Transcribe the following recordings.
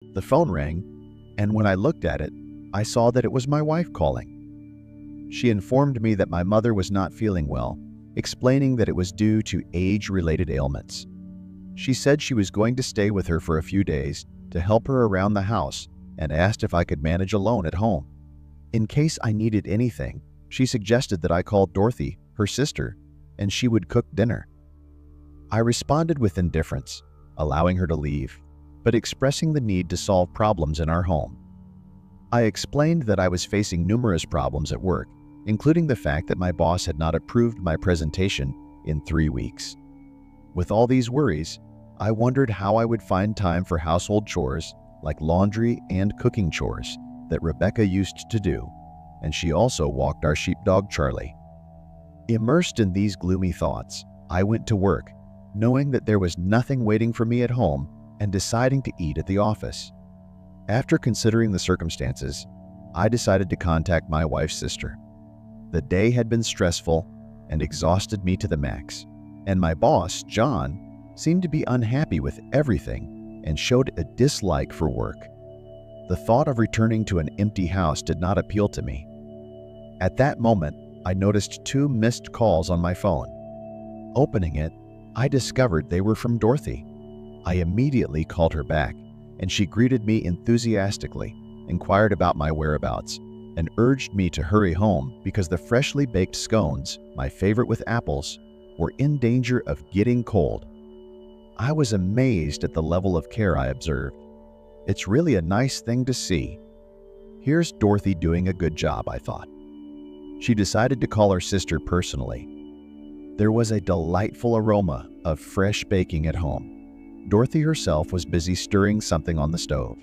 The phone rang, and when I looked at it, I saw that it was my wife calling. She informed me that my mother was not feeling well, explaining that it was due to age-related ailments. She said she was going to stay with her for a few days to help her around the house and asked if I could manage alone at home. In case I needed anything, she suggested that I call Dorothy, her sister, and she would cook dinner. I responded with indifference, allowing her to leave, but expressing the need to solve problems in our home. I explained that I was facing numerous problems at work, including the fact that my boss had not approved my presentation in 3 weeks. With all these worries, I wondered how I would find time for household chores like laundry and cooking chores that Rebecca used to do, and she also walked our sheepdog Charlie. Immersed in these gloomy thoughts, I went to work, knowing that there was nothing waiting for me at home and deciding to eat at the office. After considering the circumstances, I decided to contact my wife's sister. The day had been stressful and exhausted me to the max, and my boss, John, seemed to be unhappy with everything and showed a dislike for work. The thought of returning to an empty house did not appeal to me. At that moment, I noticed 2 missed calls on my phone. Opening it, I discovered they were from Dorothy. I immediately called her back, and she greeted me enthusiastically, inquired about my whereabouts, and urged me to hurry home because the freshly baked scones, my favorite with apples, were in danger of getting cold. I was amazed at the level of care I observed. It's really a nice thing to see. Here's Dorothy doing a good job, I thought. She decided to call her sister personally. There was a delightful aroma of fresh baking at home. Dorothy herself was busy stirring something on the stove.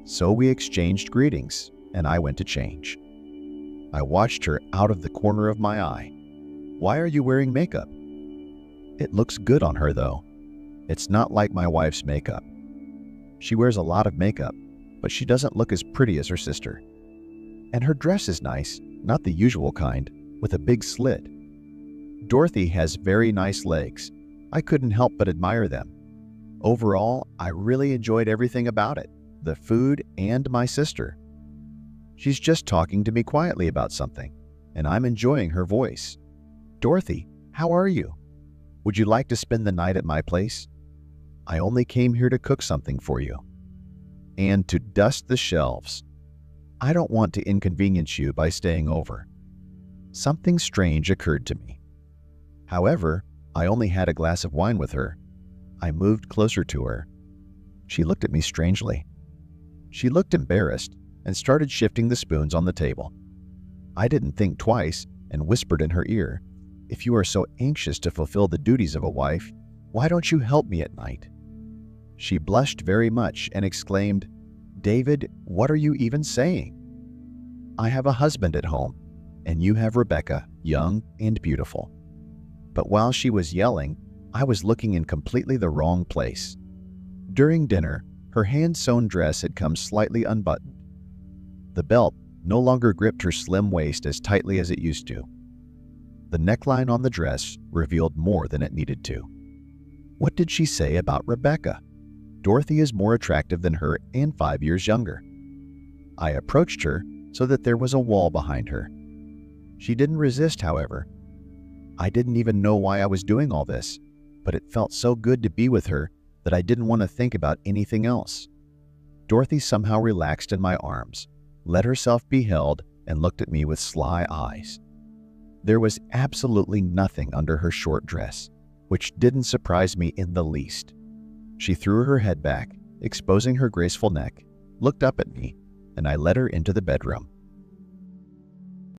So we exchanged greetings, and I went to change. I watched her out of the corner of my eye. "Why are you wearing makeup?" "It looks good on her, though. It's not like my wife's makeup. She wears a lot of makeup, but she doesn't look as pretty as her sister. And her dress is nice, not the usual kind, with a big slit. Dorothy has very nice legs. I couldn't help but admire them. Overall, I really enjoyed everything about it, the food and my sister. She's just talking to me quietly about something, and I'm enjoying her voice. Dorothy, how are you? Would you like to spend the night at my place? I only came here to cook something for you. And to dust the shelves. I don't want to inconvenience you by staying over." Something strange occurred to me. However, I only had a glass of wine with her. I moved closer to her. She looked at me strangely. She looked embarrassed and started shifting the spoons on the table. I didn't think twice and whispered in her ear, "If you are so anxious to fulfill the duties of a wife, why don't you help me at night?" She blushed very much and exclaimed, "David, what are you even saying? I have a husband at home, and you have Rebecca, young and beautiful." But while she was yelling, I was looking in completely the wrong place. During dinner, her hand-sewn dress had come slightly unbuttoned. The belt no longer gripped her slim waist as tightly as it used to. The neckline on the dress revealed more than it needed to. What did she say about Rebecca? Dorothy is more attractive than her and 5 years younger. I approached her so that there was a wall behind her. She didn't resist, however. I didn't even know why I was doing all this, but it felt so good to be with her that I didn't want to think about anything else. Dorothy somehow relaxed in my arms, let herself be held, and looked at me with sly eyes. There was absolutely nothing under her short dress, which didn't surprise me in the least. She threw her head back, exposing her graceful neck, looked up at me, and I led her into the bedroom.